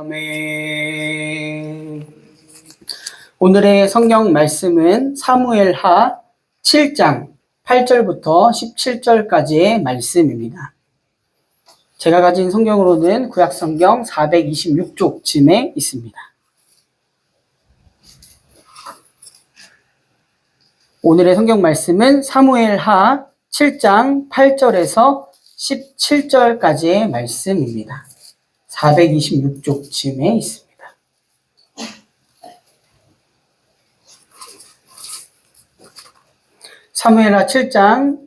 아멘. 오늘의 성경 말씀은 사무엘하 7장 8절부터 17절까지의 말씀입니다. 제가 가진 성경으로는 구약성경 426쪽쯤에 있습니다. 오늘의 성경 말씀은 사무엘하 7장 8절에서 17절까지의 말씀입니다. 426쪽쯤에 있습니다. 사무엘하 7장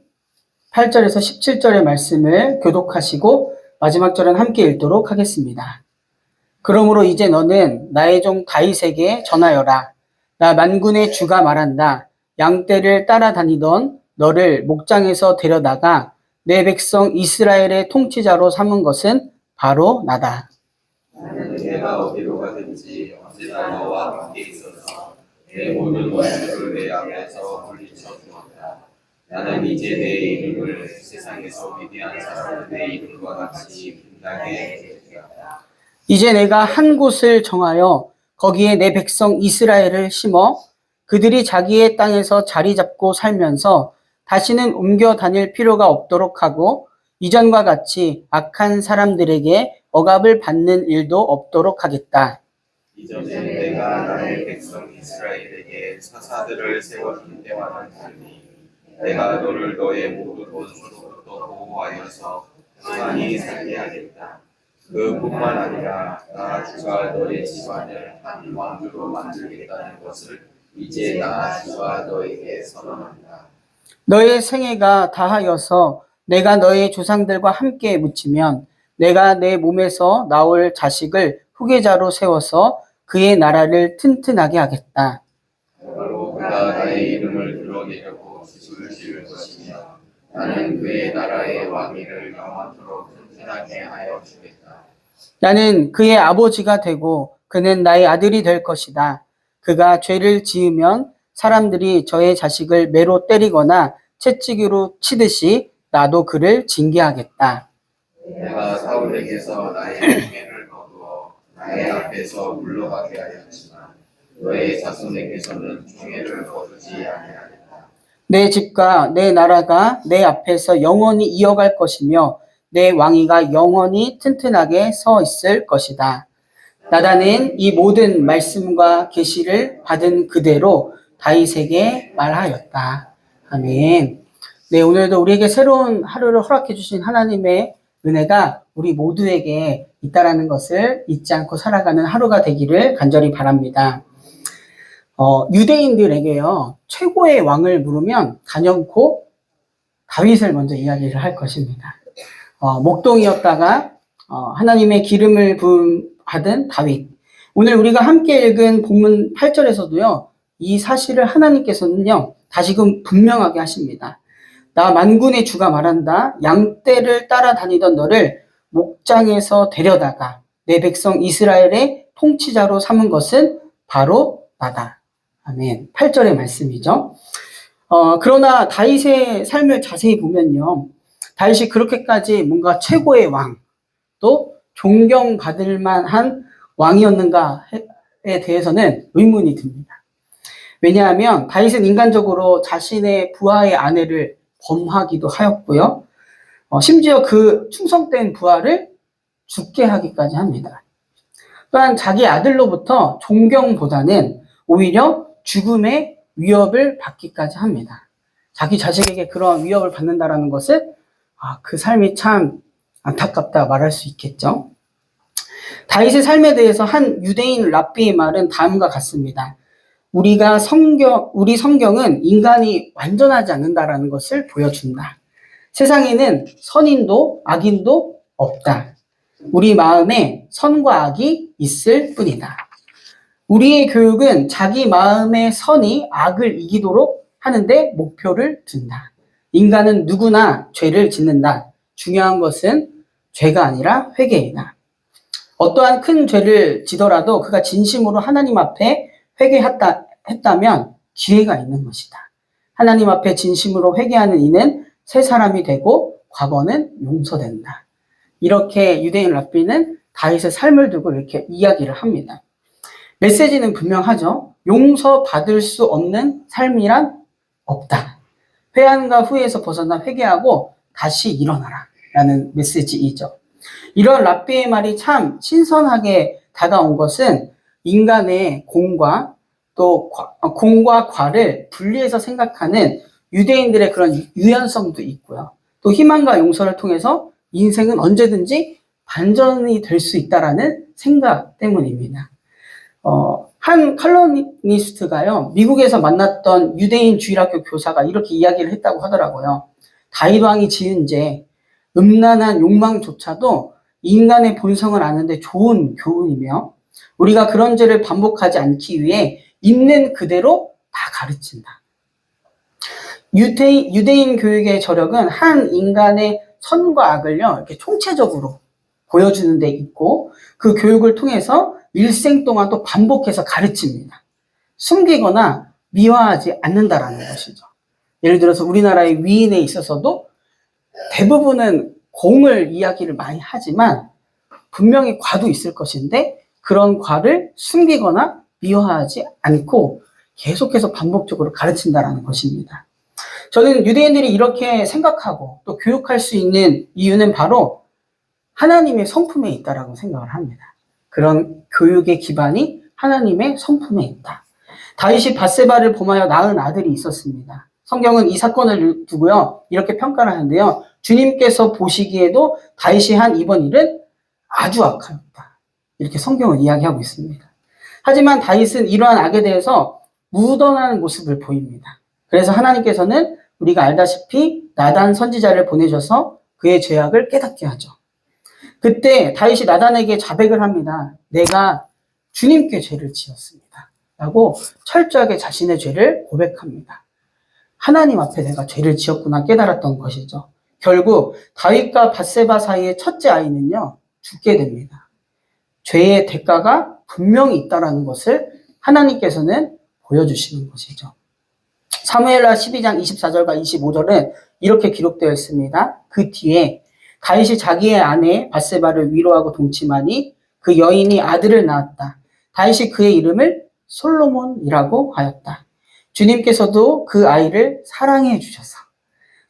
8절에서 17절의 말씀을 교독하시고 마지막 절은 함께 읽도록 하겠습니다. 그러므로 이제 너는 나의 종 다윗에게 전하여라. 나 만군의 주가 말한다. 양떼를 따라다니던 너를 목장에서 데려다가 내 백성 이스라엘의 통치자로 삼은 것은 바로 나다. 나는 내가 어디로 가든지 언제나 너와 함께 있어서 내 모든 원수를 내 앞에서 물리쳐 주었다. 나는 이제 내 이름을 세상에서 위대한 사람들의 이름과 같이 빛나게 되었다. 이제 내가 한 곳을 정하여 거기에 내 백성 이스라엘을 심어 그들이 자기의 땅에서 자리 잡고 살면서 다시는 옮겨 다닐 필요가 없도록 하고 이전과 같이 악한 사람들에게 억압을 받는 일도 없도록 하겠다. 이전에 내가 나의 백성 이스라엘에게 사사들을 세워준 때와는 달리 내가 너를 너의 모든 원수로부터 보호하여서 평안히 살게 하겠다. 그뿐만 아니라 나 주가 너의 집안을 한 왕주로 만들겠다는 것을 이제 나 주가 너에게 선언한다. 너의 생애가 다하여서 내가 너의 조상들과 함께 묻히면 내가 내 몸에서 나올 자식을 후계자로 세워서 그의 나라를 튼튼하게 하겠다. 바로 그가 나의 이름을 드러내려고 집을 지을 것이며 나는 그의 나라의 왕위를 영원토록 튼튼하게 하여 주겠다. 나는 그의 아버지가 되고 그는 나의 아들이 될 것이다. 그가 죄를 지으면 사람들이 저의 자식을 매로 때리거나 채찍으로 치듯이 나도 그를 징계하겠다. 내가 사울에게서 나의 명예를 거두어 나의 앞에서 물러가게 하였지만 너의 자손에게서는 종예를 거두지 아니하겠다. 내 집과 내 나라가 내 앞에서 영원히 이어갈 것이며 내 왕위가 영원히 튼튼하게 서 있을 것이다. 나단은 이 모든 말씀과 계시를 받은 그대로 다윗에게 말하였다. 아멘. 네, 오늘도 우리에게 새로운 하루를 허락해 주신 하나님의 은혜가 우리 모두에게 있다라는 것을 잊지 않고 살아가는 하루가 되기를 간절히 바랍니다. 유대인들에게요, 최고의 왕을 물으면 단연코 다윗을 먼저 이야기를 할 것입니다. 목동이었다가 하나님의 기름을 받은 다윗. 오늘 우리가 함께 읽은 본문 8절에서도요, 이 사실을 하나님께서는요, 다시금 분명하게 하십니다. 나 만군의 주가 말한다. 양떼를 따라다니던 너를 목장에서 데려다가 내 백성 이스라엘의 통치자로 삼은 것은 바로 나다. 아멘. 8절의 말씀이죠. 그러나 다윗의 삶을 자세히 보면요, 다윗이 그렇게까지 뭔가 최고의 왕, 또 존경받을 만한 왕이었는가에 대해서는 의문이 듭니다. 왜냐하면 다윗은 인간적으로 자신의 부하의 아내를 범하기도 하였고요. 심지어 그 충성된 부하를 죽게 하기까지 합니다. 또한 자기 아들로부터 존경보다는 오히려 죽음의 위협을 받기까지 합니다. 자기 자식에게 그런 위협을 받는다라는 것은 그 삶이 참 안타깝다 말할 수 있겠죠. 다윗의 삶에 대해서 한 유대인 랍비의 말은 다음과 같습니다. 우리 성경은 인간이 완전하지 않는다라는 것을 보여준다. 세상에는 선인도 악인도 없다. 우리 마음에 선과 악이 있을 뿐이다. 우리의 교육은 자기 마음의 선이 악을 이기도록 하는데 목표를 둔다. 인간은 누구나 죄를 짓는다. 중요한 것은 죄가 아니라 회개이다. 어떠한 큰 죄를 지더라도 그가 진심으로 하나님 앞에 회개했다면 기회가 있는 것이다. 하나님 앞에 진심으로 회개하는 이는 새 사람이 되고 과거는 용서된다. 이렇게 유대인 랍비는 다윗의 삶을 두고 이렇게 이야기를 합니다. 메시지는 분명하죠. 용서받을 수 없는 삶이란 없다. 회한과 후회에서 벗어나 회개하고 다시 일어나라 라는 메시지이죠. 이런 랍비의 말이 참 신선하게 다가온 것은 인간의 공과 또 공과 과를 분리해서 생각하는 유대인들의 그런 유연성도 있고요. 또 희망과 용서를 통해서 인생은 언제든지 반전이 될 수 있다라는 생각 때문입니다. 한 칼럼니스트가요, 미국에서 만났던 유대인 주일학교 교사가 이렇게 이야기를 했다고 하더라고요. 다윗 왕이 지은 죄, 음란한 욕망조차도 인간의 본성을 아는데 좋은 교훈이며 우리가 그런 죄를 반복하지 않기 위해 있는 그대로 다 가르친다. 유대인 교육의 저력은 한 인간의 선과 악을요, 이렇게 총체적으로 보여주는 데 있고 그 교육을 통해서 일생 동안 또 반복해서 가르칩니다. 숨기거나 미화하지 않는다라는 것이죠. 예를 들어서 우리나라의 위인에 있어서도 대부분은 공을 이야기를 많이 하지만 분명히 과도 있을 것인데 그런 과를 숨기거나 미화하지 않고 계속해서 반복적으로 가르친다라는 것입니다. 저는 유대인들이 이렇게 생각하고 또 교육할 수 있는 이유는 바로 하나님의 성품에 있다라고 생각을 합니다. 그런 교육의 기반이 하나님의 성품에 있다. 다윗이 밧세바를 범하여 낳은 아들이 있었습니다. 성경은 이 사건을 두고요, 이렇게 평가를 하는데요. 주님께서 보시기에도 다윗이 한 이번 일은 아주 악하였다. 이렇게 성경은 이야기하고 있습니다. 하지만 다윗은 이러한 악에 대해서 무던한 모습을 보입니다. 그래서 하나님께서는 우리가 알다시피 나단 선지자를 보내셔서 그의 죄악을 깨닫게 하죠. 그때 다윗이 나단에게 자백을 합니다. 내가 주님께 죄를 지었습니다. 라고 철저하게 자신의 죄를 고백합니다. 하나님 앞에 내가 죄를 지었구나 깨달았던 것이죠. 결국 다윗과 밧세바 사이의 첫째 아이는요, 죽게 됩니다. 죄의 대가가 분명히 있다는 것을 하나님께서는 보여주시는 것이죠. 사무엘하 12장 24절과 25절은 이렇게 기록되어 있습니다. 그 뒤에 다윗이 자기의 아내 밧세바를 위로하고 동침하니 그 여인이 아들을 낳았다. 다윗이 그의 이름을 솔로몬이라고 하였다. 주님께서도 그 아이를 사랑해 주셔서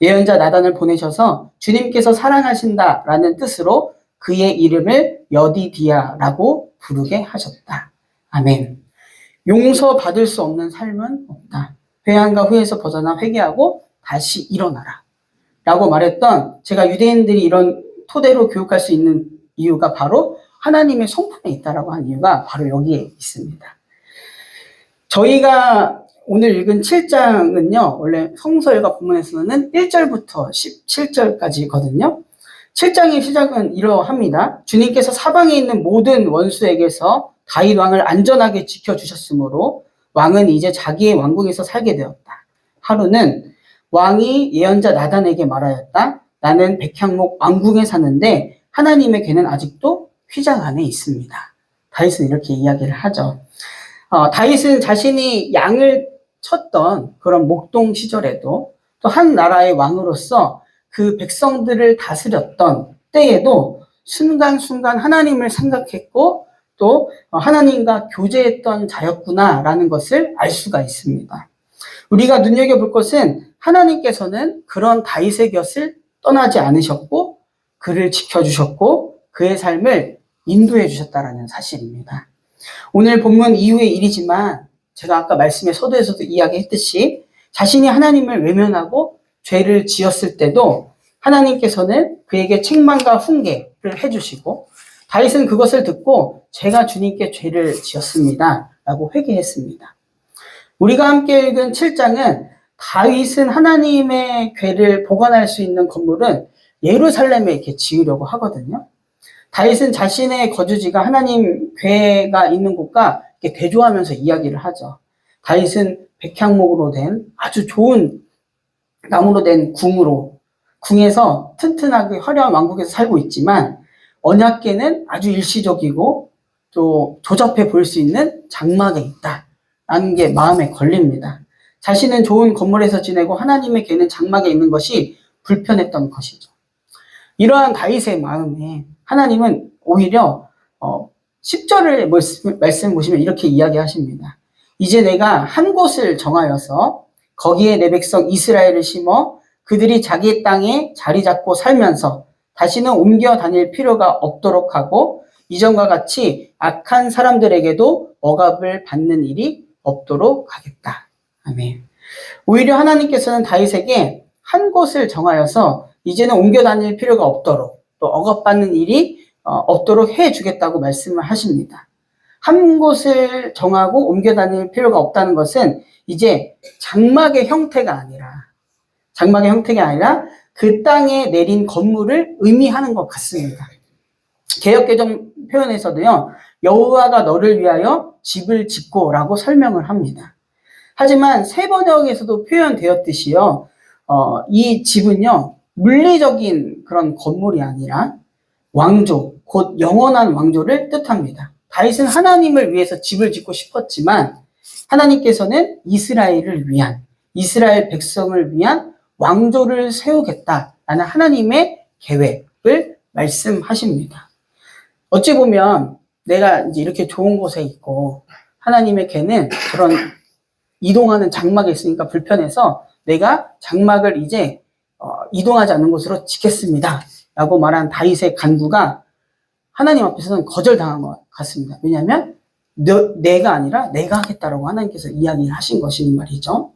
예언자 나단을 보내셔서 주님께서 사랑하신다라는 뜻으로 그의 이름을 여디디아라고 부르게 하셨다. 아멘. 용서받을 수 없는 삶은 없다. 회한과 후회에서 벗어나 회개하고 다시 일어나라. 라고 말했던 제가 유대인들이 이런 토대로 교육할 수 있는 이유가 바로 하나님의 성품에 있다라고 한 이유가 바로 여기에 있습니다. 저희가 오늘 읽은 7장은요, 원래 성서일과 본문에서는 1절부터 17절까지거든요. 7장의 시작은 이러합니다. 주님께서 사방에 있는 모든 원수에게서 다윗 왕을 안전하게 지켜주셨으므로 왕은 이제 자기의 왕궁에서 살게 되었다. 하루는 왕이 예언자 나단에게 말하였다. 나는 백향목 왕궁에 사는데 하나님의 괴는 아직도 휘장 안에 있습니다. 다윗은 이렇게 이야기를 하죠. 다윗은 자신이 양을 쳤던 그런 목동 시절에도 또 한 나라의 왕으로서 그 백성들을 다스렸던 때에도 순간순간 하나님을 생각했고 또 하나님과 교제했던 자였구나라는 것을 알 수가 있습니다. 우리가 눈여겨볼 것은 하나님께서는 그런 다윗의 곁을 떠나지 않으셨고 그를 지켜주셨고 그의 삶을 인도해 주셨다는 사실입니다. 오늘 본문 이후의 일이지만 제가 아까 말씀의 서두에서도 이야기했듯이 자신이 하나님을 외면하고 죄를 지었을 때도 하나님께서는 그에게 책망과 훈계를 해주시고 다윗은 그것을 듣고 제가 주님께 죄를 지었습니다 라고 회개했습니다. 우리가 함께 읽은 7장은 다윗은 하나님의 궤를 보관할 수 있는 건물은 예루살렘에 이렇게 지으려고 하거든요. 다윗은 자신의 거주지가 하나님 궤가 있는 곳과 이렇게 대조하면서 이야기를 하죠. 다윗은 백향목으로 된 아주 좋은 나무로 된 궁에서 튼튼하게 화려한 왕국에서 살고 있지만 언약궤는 아주 일시적이고 또 조잡해 보일 수 있는 장막에 있다라는 게 마음에 걸립니다. 자신은 좋은 건물에서 지내고 하나님의 궤는 장막에 있는 것이 불편했던 것이죠. 이러한 다윗의 마음에 하나님은 오히려 10절을 말씀 보시면 이렇게 이야기하십니다. 이제 내가 한 곳을 정하여서 거기에 내 백성 이스라엘을 심어 그들이 자기 땅에 자리 잡고 살면서 다시는 옮겨 다닐 필요가 없도록 하고 이전과 같이 악한 사람들에게도 억압을 받는 일이 없도록 하겠다. 아멘. 오히려 하나님께서는 다윗에게 한 곳을 정하여서 이제는 옮겨 다닐 필요가 없도록 또 억압받는 일이 없도록 해주겠다고 말씀을 하십니다. 한 곳을 정하고 옮겨 다닐 필요가 없다는 것은 이제 장막의 형태가 아니라 그 땅에 내린 건물을 의미하는 것 같습니다. 개역개정 표현에서도요, 여호와가 너를 위하여 집을 짓고라고 설명을 합니다. 하지만 새 번역에서도 표현되었듯이요, 이 집은요, 물리적인 그런 건물이 아니라 왕조, 곧 영원한 왕조를 뜻합니다. 다윗은 하나님을 위해서 집을 짓고 싶었지만 하나님께서는 이스라엘 백성을 위한 왕조를 세우겠다라는 하나님의 계획을 말씀하십니다. 어찌 보면 내가 이제 이렇게 좋은 곳에 있고 하나님에게는 그런 이동하는 장막에 있으니까 불편해서 내가 장막을 이제 이동하지 않는 곳으로 짓겠습니다 라고 말한 다윗의 간구가 하나님 앞에서는 거절당한 것 같습니다. 왜냐하면 내가 아니라 내가 하겠다라고 하나님께서 이야기를 하신 것이니 말이죠.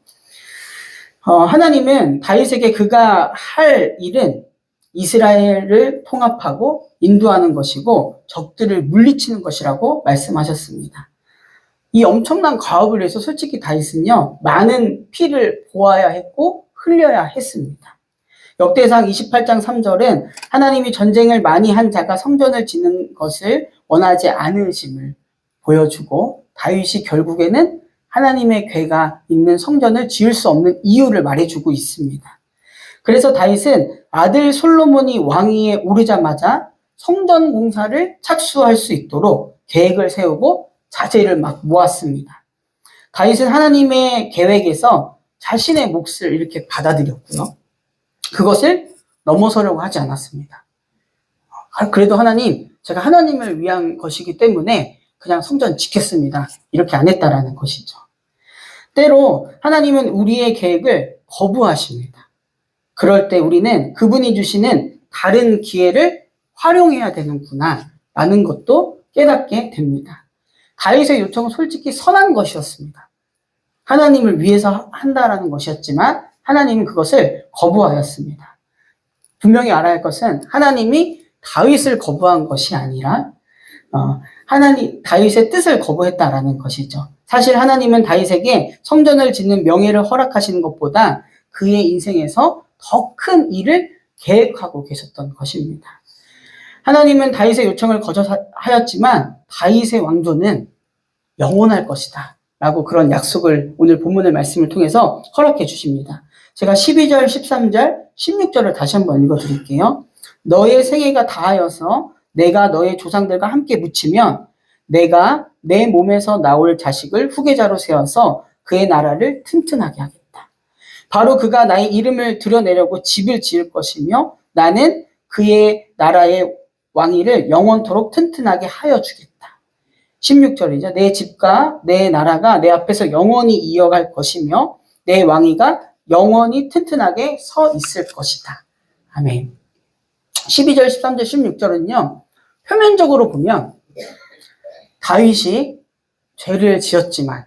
하나님은 다윗에게 그가 할 일은 이스라엘을 통합하고 인도하는 것이고 적들을 물리치는 것이라고 말씀하셨습니다. 이 엄청난 과업을 위해서 솔직히 다윗은요, 많은 피를 보아야 했고 흘려야 했습니다. 역대상 28장 3절은 하나님이 전쟁을 많이 한 자가 성전을 짓는 것을 원하지 않으심을 보여주고 다윗이 결국에는 하나님의 궤가 있는 성전을 지을 수 없는 이유를 말해주고 있습니다. 그래서 다윗은 아들 솔로몬이 왕위에 오르자마자 성전 공사를 착수할 수 있도록 계획을 세우고 자재를 막 모았습니다. 다윗은 하나님의 계획에서 자신의 몫을 이렇게 받아들였고요. 그것을 넘어서려고 하지 않았습니다. 그래도 하나님, 제가 하나님을 위한 것이기 때문에 그냥 성전 짓겠습니다. 이렇게 안 했다라는 것이죠. 때로 하나님은 우리의 계획을 거부하십니다. 그럴 때 우리는 그분이 주시는 다른 기회를 활용해야 되는구나 라는 것도 깨닫게 됩니다. 다윗의 요청은 솔직히 선한 것이었습니다. 하나님을 위해서 한다라는 것이었지만 하나님은 그것을 거부하였습니다. 분명히 알아야 할 것은 하나님이 다윗을 거부한 것이 아니라 다윗의 뜻을 거부했다라는 것이죠. 사실 하나님은 다윗에게 성전을 짓는 명예를 허락하시는 것보다 그의 인생에서 더 큰 일을 계획하고 계셨던 것입니다. 하나님은 다윗의 요청을 거절하였지만 다윗의 왕조는 영원할 것이다 라고 그런 약속을 오늘 본문의 말씀을 통해서 허락해 주십니다. 제가 12절, 13절, 16절을 다시 한번 읽어드릴게요. 너의 생애가 다하여서 내가 너의 조상들과 함께 묻히면 내가 내 몸에서 나올 자식을 후계자로 세워서 그의 나라를 튼튼하게 하겠다. 바로 그가 나의 이름을 드러내려고 집을 지을 것이며 나는 그의 나라의 왕위를 영원토록 튼튼하게 하여 주겠다. 16절이죠. 내 집과 내 나라가 내 앞에서 영원히 이어갈 것이며 내 왕위가 영원히 튼튼하게 서 있을 것이다. 아멘. 12절, 13절, 16절은요. 표면적으로 보면 다윗이 죄를 지었지만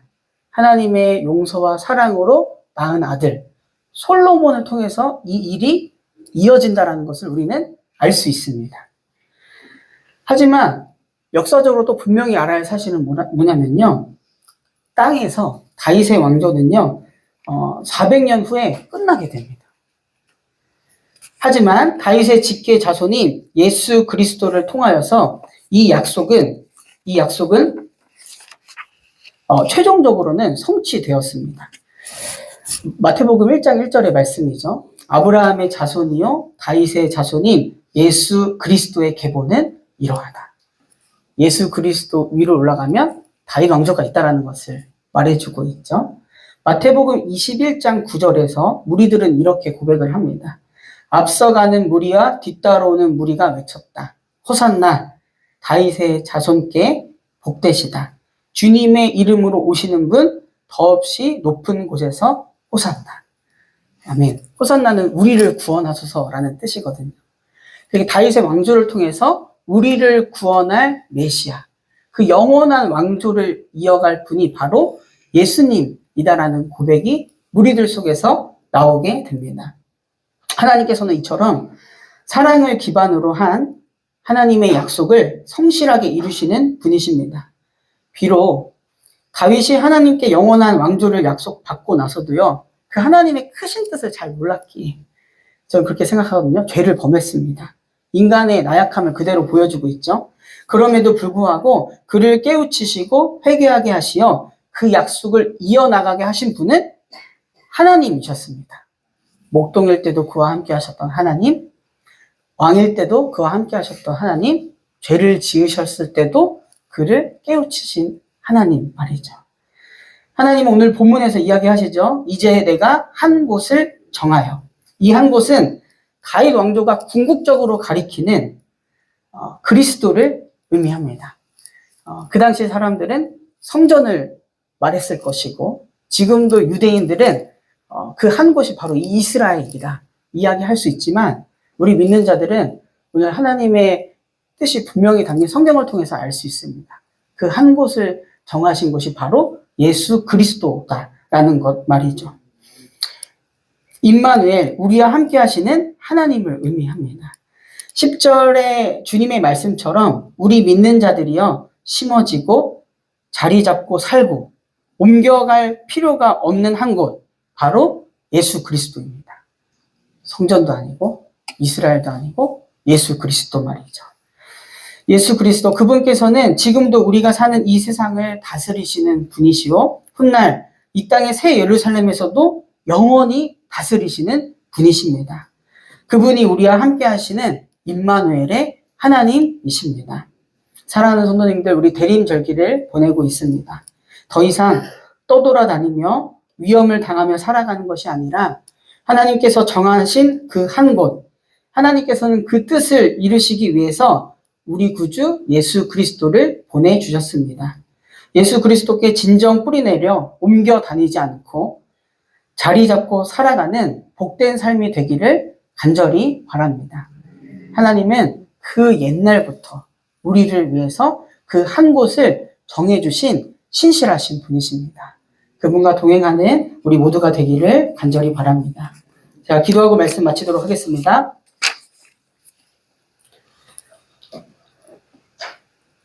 하나님의 용서와 사랑으로 낳은 아들 솔로몬을 통해서 이 일이 이어진다는 것을 우리는 알 수 있습니다. 하지만 역사적으로 또 분명히 알아야 할 사실은 뭐냐면요. 땅에서 다윗의 왕조는요. 400년 후에 끝나게 됩니다. 하지만 다윗의 직계 자손인 예수 그리스도를 통하여서 이 약속은 최종적으로는 성취되었습니다. 마태복음 1장 1절의 말씀이죠. 아브라함의 자손이요 다윗의 자손인 예수 그리스도의 계보는 이러하다. 예수 그리스도 위로 올라가면 다윗 왕조가 있다는 것을 말해주고 있죠. 마태복음 21장 9절에서 무리들은 이렇게 고백을 합니다. 앞서가는 무리와 뒤따라오는 무리가 외쳤다. 호산나, 다윗의 자손께 복되시다. 주님의 이름으로 오시는 분 더없이 높은 곳에서 호산나. 아멘. 호산나는 우리를 구원하소서라는 뜻이거든요. 그게 다윗의 왕조를 통해서 우리를 구원할 메시아, 그 영원한 왕조를 이어갈 분이 바로 예수님이다라는 고백이 무리들 속에서 나오게 됩니다. 하나님께서는 이처럼 사랑을 기반으로 한 하나님의 약속을 성실하게 이루시는 분이십니다. 비록 다윗이 하나님께 영원한 왕조를 약속받고 나서도요, 그 하나님의 크신 뜻을 잘 몰랐기에 저는 그렇게 생각하거든요. 죄를 범했습니다. 인간의 나약함을 그대로 보여주고 있죠. 그럼에도 불구하고 그를 깨우치시고 회개하게 하시어 그 약속을 이어나가게 하신 분은 하나님이셨습니다. 목동일 때도 그와 함께 하셨던 하나님, 왕일 때도 그와 함께 하셨던 하나님, 죄를 지으셨을 때도 그를 깨우치신 하나님 말이죠. 하나님은 오늘 본문에서 이야기하시죠. 이제 내가 한 곳을 정하여. 이 한 곳은 다윗 왕조가 궁극적으로 가리키는 그리스도를 의미합니다. 그 당시 사람들은 성전을 말했을 것이고 지금도 유대인들은 그 한 곳이 바로 이스라엘이다 이야기할 수 있지만 우리 믿는 자들은 오늘 하나님의 뜻이 분명히 담긴 성경을 통해서 알 수 있습니다. 그 한 곳을 정하신 곳이 바로 예수 그리스도다라는 것 말이죠. 임마누엘, 우리와 함께 하시는 하나님을 의미합니다. 10절의 주님의 말씀처럼 우리 믿는 자들이요 심어지고 자리 잡고 살고 옮겨갈 필요가 없는 한 곳, 바로 예수 그리스도입니다. 성전도 아니고 이스라엘도 아니고 예수 그리스도 말이죠. 예수 그리스도, 그분께서는 지금도 우리가 사는 이 세상을 다스리시는 분이시오. 훗날 이 땅의 새 예루살렘에서도 영원히 다스리시는 분이십니다. 그분이 우리와 함께 하시는 임마누엘의 하나님이십니다. 사랑하는 성도님들, 우리 대림절기를 보내고 있습니다. 더 이상 떠돌아다니며 위험을 당하며 살아가는 것이 아니라 하나님께서 정하신 그 한 곳, 하나님께서는 그 뜻을 이루시기 위해서 우리 구주 예수 그리스도를 보내주셨습니다. 예수 그리스도께 진정 뿌리내려 옮겨 다니지 않고 자리 잡고 살아가는 복된 삶이 되기를 간절히 바랍니다. 하나님은 그 옛날부터 우리를 위해서 그 한 곳을 정해주신 신실하신 분이십니다. 그분과 동행하는 우리 모두가 되기를 간절히 바랍니다. 제가 기도하고 말씀 마치도록 하겠습니다.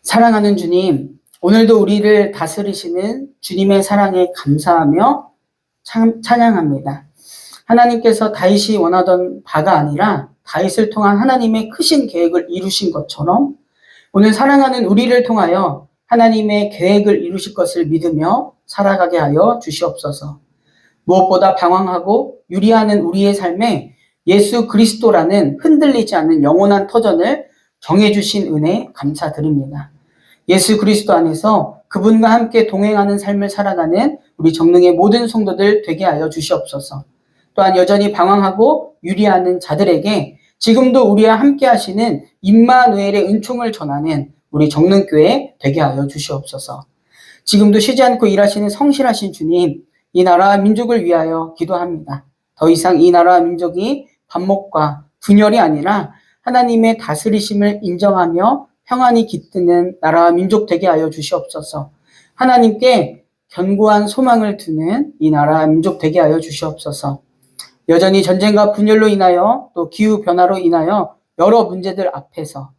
사랑하는 주님, 오늘도 우리를 다스리시는 주님의 사랑에 감사하며 찬양합니다. 하나님께서 다윗이 원하던 바가 아니라 다윗을 통한 하나님의 크신 계획을 이루신 것처럼 오늘 사랑하는 우리를 통하여 하나님의 계획을 이루실 것을 믿으며 살아가게 하여 주시옵소서. 무엇보다 방황하고 유리하는 우리의 삶에 예수 그리스도라는 흔들리지 않는 영원한 터전을 정해주신 은혜 감사드립니다. 예수 그리스도 안에서 그분과 함께 동행하는 삶을 살아가는 우리 정릉의 모든 성도들 되게 하여 주시옵소서. 또한 여전히 방황하고 유리하는 자들에게 지금도 우리와 함께 하시는 임마누엘의 은총을 전하는 우리 정릉교회 되게 하여 주시옵소서. 지금도 쉬지 않고 일하시는 성실하신 주님, 이 나라와 민족을 위하여 기도합니다. 더 이상 이 나라와 민족이 반목과 분열이 아니라 하나님의 다스리심을 인정하며 평안히 깃드는 나라와 민족 되게 하여 주시옵소서. 하나님께 견고한 소망을 두는 이 나라와 민족 되게 하여 주시옵소서. 여전히 전쟁과 분열로 인하여 또 기후변화로 인하여 여러 문제들 앞에서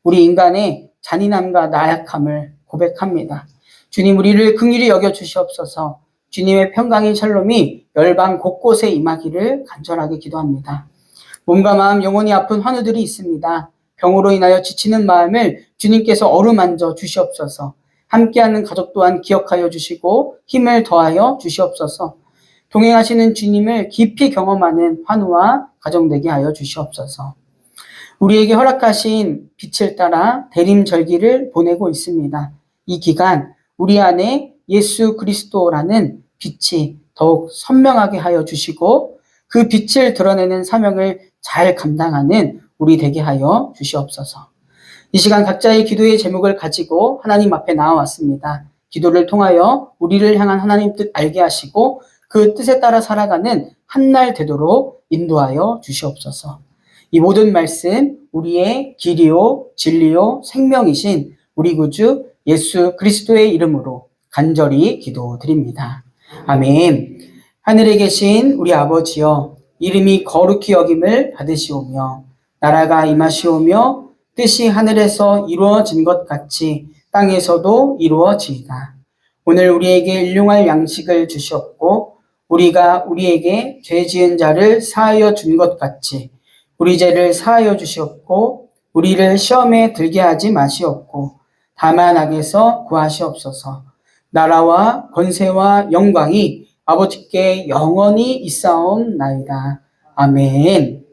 우리 인간의 잔인함과 나약함을 고백합니다. 주님, 우리를 긍휼히 여겨 주시옵소서. 주님의 평강인 샬롬이 열방 곳곳에 임하기를 간절하게 기도합니다. 몸과 마음 영혼이 아픈 환우들이 있습니다. 병으로 인하여 지치는 마음을 주님께서 어루만져 주시옵소서. 함께하는 가족 또한 기억하여 주시고 힘을 더하여 주시옵소서. 동행하시는 주님을 깊이 경험하는 환우와 가정 되게 하여 주시옵소서. 우리에게 허락하신 빛을 따라 대림절기를 보내고 있습니다. 이 기간 우리 안에 예수 그리스도라는 빛이 더욱 선명하게 하여 주시고 그 빛을 드러내는 사명을 잘 감당하는 우리 되게 하여 주시옵소서. 이 시간 각자의 기도의 제목을 가지고 하나님 앞에 나와왔습니다. 기도를 통하여 우리를 향한 하나님 뜻 알게 하시고 그 뜻에 따라 살아가는 한날 되도록 인도하여 주시옵소서. 이 모든 말씀 우리의 길이요 진리요 생명이신 우리 구주 예수 그리스도의 이름으로 간절히 기도드립니다. 아멘. 하늘에 계신 우리 아버지여, 이름이 거룩히 여김을 받으시오며 나라가 임하시오며 뜻이 하늘에서 이루어진 것 같이 땅에서도 이루어지이다. 오늘 우리에게 일용할 양식을 주시옵고 우리가 우리에게 죄 지은 자를 사하여 준 것 같이 우리 죄를 사하여 주시옵고 우리를 시험에 들게 하지 마시옵고 다만 악에서 구하시옵소서. 나라와 권세와 영광이 아버지께 영원히 있사옵나이다. 아멘.